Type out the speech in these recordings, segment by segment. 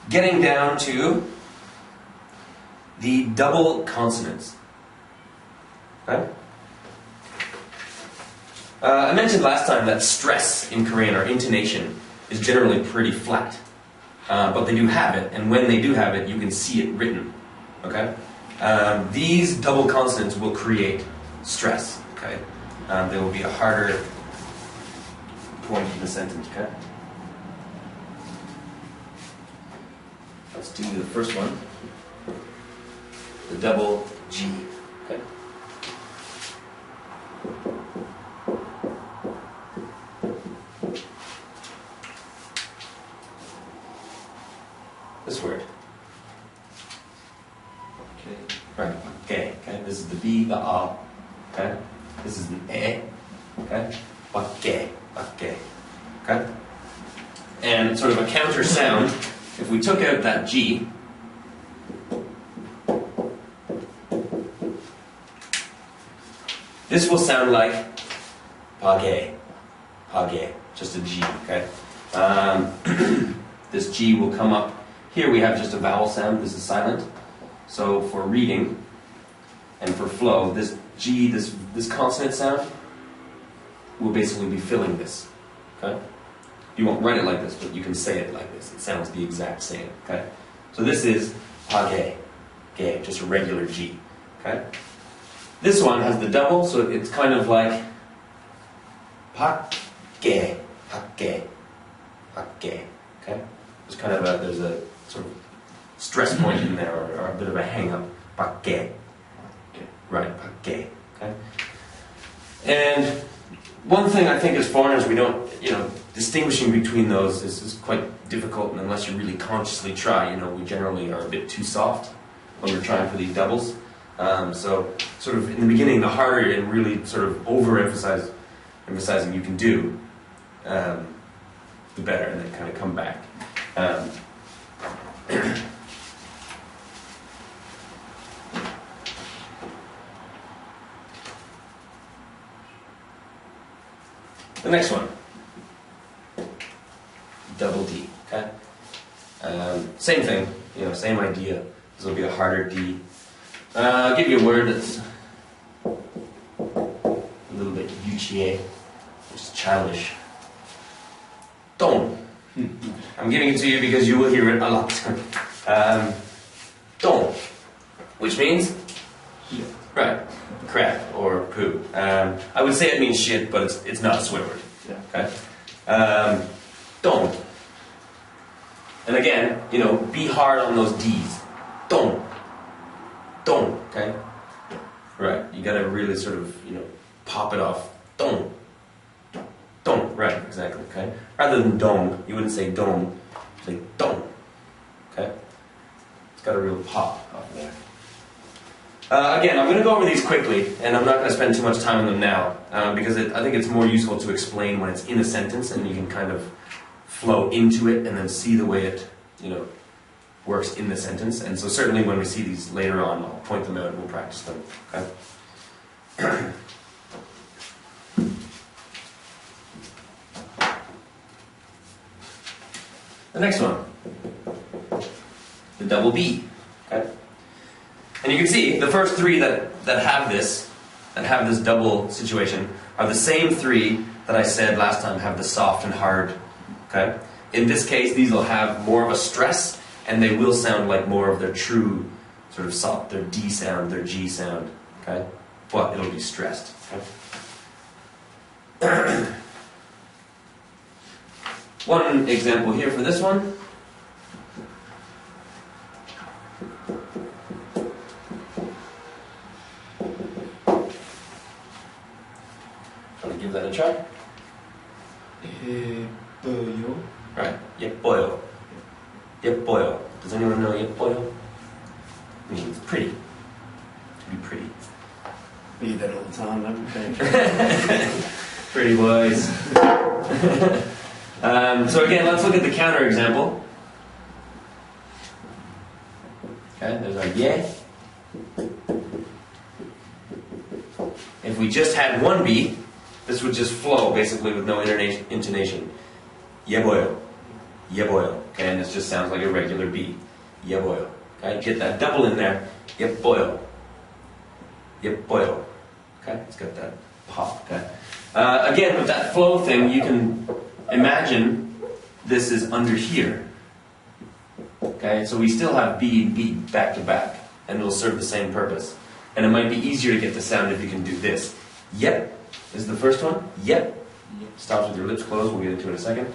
getting down to the double consonants. Okay? I mentioned last time that stress in Korean, or intonation, is generally pretty flat. But they do have it, and when they do have it, you can see it written. Okay? These double consonants will create stress. Okay? They will be a harder point in the sentence. Okay? Let's do the first one. The double G. Okay? This word. Okay. Right. Okay. Okay. This is the B, the A. Okay. This is an E. Okay. Bakke. Bakke. Okay. And sort of a counter sound. If we took out that G, this will sound like page. Page. Just a G. Okay. This G will come up. Here we have just a vowel sound. This is silent. So for reading and for flow, this G, this consonant sound, will basically be filling this. Okay? You won't write it like this, but you can say it like this. It sounds the exact same. Okay? So this is page, gay, just a regular G. Okay? This one has the double, so it's kind of like pakke, pakke, pakke. Okay? There's a sort of stress point in there, or a bit of a hang-up. Pakke. Right, pakke. Okay? And one thing I think as foreigners we don't, distinguishing between those is quite difficult, and unless you really consciously try, we generally are a bit too soft when we're trying for these doubles. So sort of in the beginning, the harder and really sort of emphasizing you can do, the better, and then kind of come back. The next one, double D. Okay, same thing. Same idea. This will be a harder D. I'll give you a word that's a little bit yuchie, which is childish. Dong. I'm giving it to you because you will hear it a lot. Dong, which means right, crap or poo. I would say it means shit, but it's not a swear word. Yeah. Okay. Dong. And again, be hard on those D's. Dong. Dong. Okay. Right. You got to really sort of pop it off. Dong. Dong. Right. Exactly. Okay. Rather than dong, you wouldn't say dong. You say dong. Okay. It's got a real pop off there. Again, I'm going to go over these quickly, and I'm not going to spend too much time on them now, because I think it's more useful to explain when it's in a sentence, and you can kind of flow into it and then see the way it, works in the sentence. And so certainly when we see these later on, I'll point them out and we'll practice them. Okay? The next one, the double B. Okay? And you can see the first three that have this double situation are the same three that I said last time have the soft and hard. Okay? In this case, these will have more of a stress, and they will sound like more of their true sort of soft, their D sound, their G sound. Okay? But it'll be stressed. Okay? One example here for this one. Want to give that a try? 예뻐요. Right. 예뻐요. 예뻐요. Does anyone know 예뻐요? It means pretty. To be pretty. Be that all the time, don't you? Pretty boys. So again, let's look at the counter example. Okay, there's our yeah. If we just had one B, this would just flow basically with no intonation. 예뻐요. Yeboyo. Okay, and this just sounds like a regular B. Yeboyo. Okay, get that double in there. Yeboyo. Yeboyo. Okay, it's got that pop. Okay. Again, with that flow thing, you can imagine this is under here. Okay, so we still have B and B back to back, and it'll serve the same purpose. And it might be easier to get the sound if you can do this. Yep is the first one. Yep. Stops with your lips closed. We'll get into it in a second.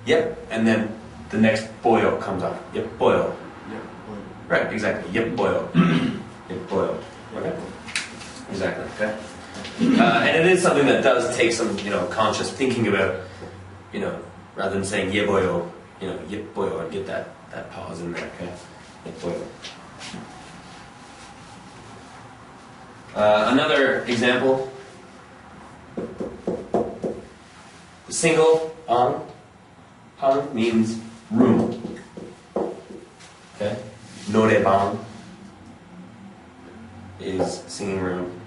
Yep, and then the next boyo comes up. Yep, boyo. Yeah. Right, exactly. Yep, boyo. Yep, boyo. Okay. Exactly. Okay. And it is something that does take some, conscious thinking about, rather than saying ye boyo, yep boyo, and get that pause in there. Okay. Yep boyo. Another example. The single pang means room. Okay. Norebang is singing room.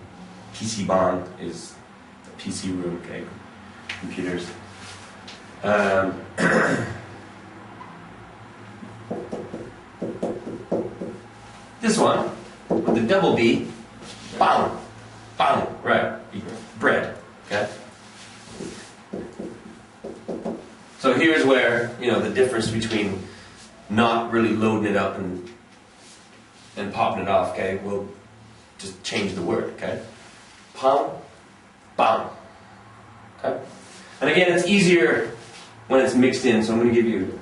PC bang is a PC room. Okay. Computers. This one with the double B. Bang, bang, right, bread, okay? So here's where, the difference between not really loading it up and popping it off, okay? We'll just change the word, okay? Pang, bang, okay? And again, it's easier when it's mixed in, so I'm going to give you...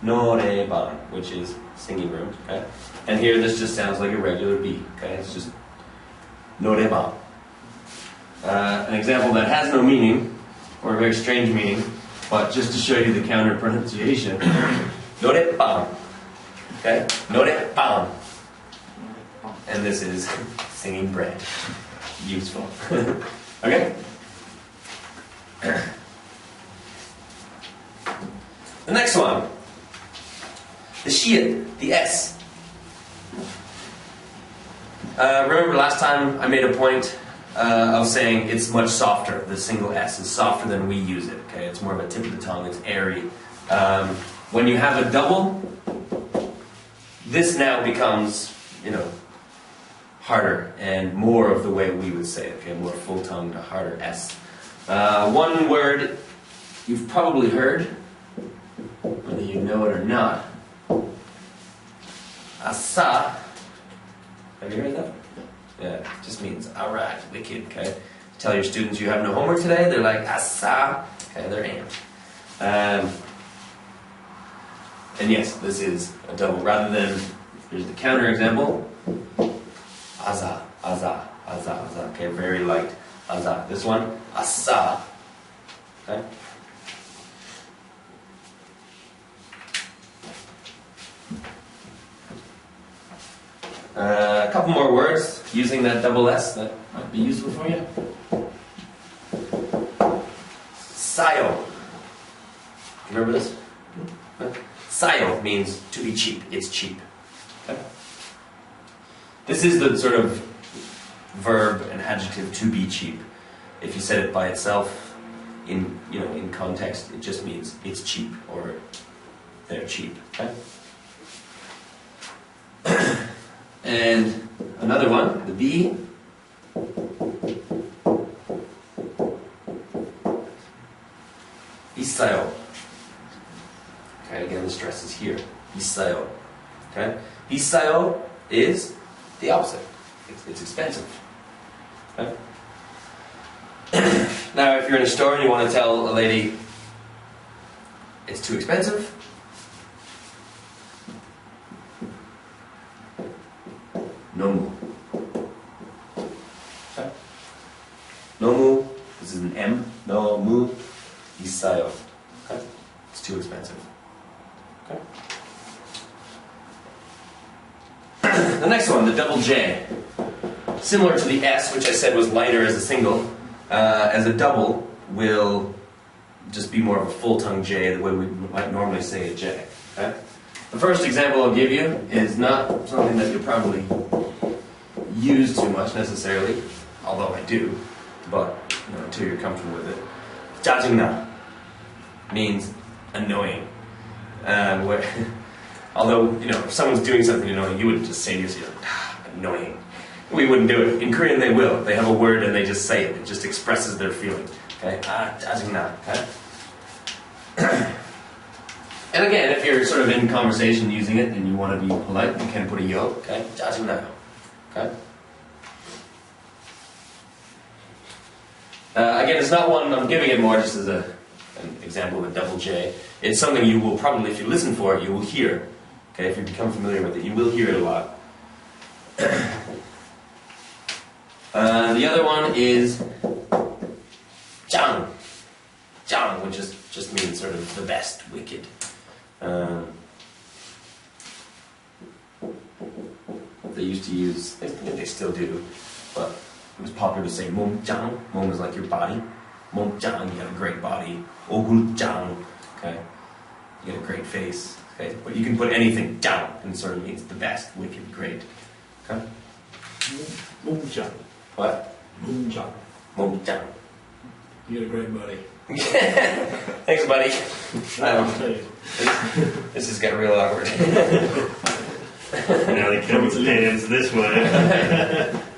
Norebang, which is singing room, okay? And here this just sounds like a regular B, okay? It's just norebang. An example that has no meaning, or a very strange meaning, but just to show you the counter pronunciation. Norebang, okay? Norebang. And this is singing bread. Useful. Okay? The next one, the shiat, the S. Remember last time I made a point of saying it's much softer. The single S is softer than we use it. Okay, it's more of a tip of the tongue. It's airy. When you have a double, this now becomes, harder and more of the way we would say it. Okay, more full-tongued, a harder S. One word you've probably heard, whether you know it or not. Asa. Have you heard that? Yeah, it just means alright, wicked, okay? Tell your students you have no homework today, they're like, asa. Okay, they're amped. And yes, this is a double. Rather than, here's the counter example. Aza, aza, aza, aza. Okay, very light. Aza. This one, asa. Okay? A couple more words using that double S that might be useful for you. Sayo. Remember this? Sayo means to be cheap. It's cheap. Okay? This is the sort of verb and adjective to be cheap. If you said it by itself, in context, it just means it's cheap or they're cheap. Okay? And another one, the B. Isayo. Okay, again the stress is here. Isayo. Okay? Isayo is the opposite. It's expensive. Okay? Now if you're in a store and you want to tell a lady it's too expensive, nomu. Okay? Nomu, this is an M. Nomu, isayo. Okay? It's too expensive. Okay? The next one, the double J. Similar to the S, which I said was lighter as a single, as a double will just be more of a full-tongue J, the way we might normally say a J. Okay? The first example I'll give you is not something that you're probably use too much necessarily, although I do, but until you're comfortable with it. 짜증나 means annoying. Although, if someone's doing something annoying, you wouldn't just say to yourself, annoying. We wouldn't do it. In Korean they will. They have a word and they just say it. It just expresses their feeling. Okay? 짜증나. Okay? And again, if you're sort of in conversation using it and you want to be polite, you can put a yo. Okay? 짜증나요. Okay? Again, it's not one, I'm giving it more just as an example of a double J. It's something you will probably, if you listen for it, you will hear. Okay, if you become familiar with it, you will hear it a lot. The other one is 짱. 짱, which just means sort of the best, wicked. They used to use, they still do, but it was popular to say 몸짱. 몸 is like your body. 몸짱, you got a great body. 얼굴짱, okay, you got a great face. Okay, but you can put anything 짱, and it sort of means the best, wicked, great. Okay. 몸짱. What? 몸짱. 몸짱. You got a great body. Thanks, buddy. I'll tell you. This has got real awkward. Now he comes hands this way.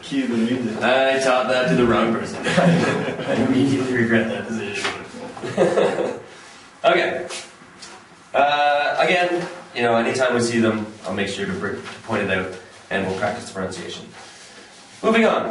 Cue the music. I taught that to the wrong person. I immediately regret that decision. Okay. Again, anytime we see them, I'll make sure to point it out, and we'll practice the pronunciation. Moving on.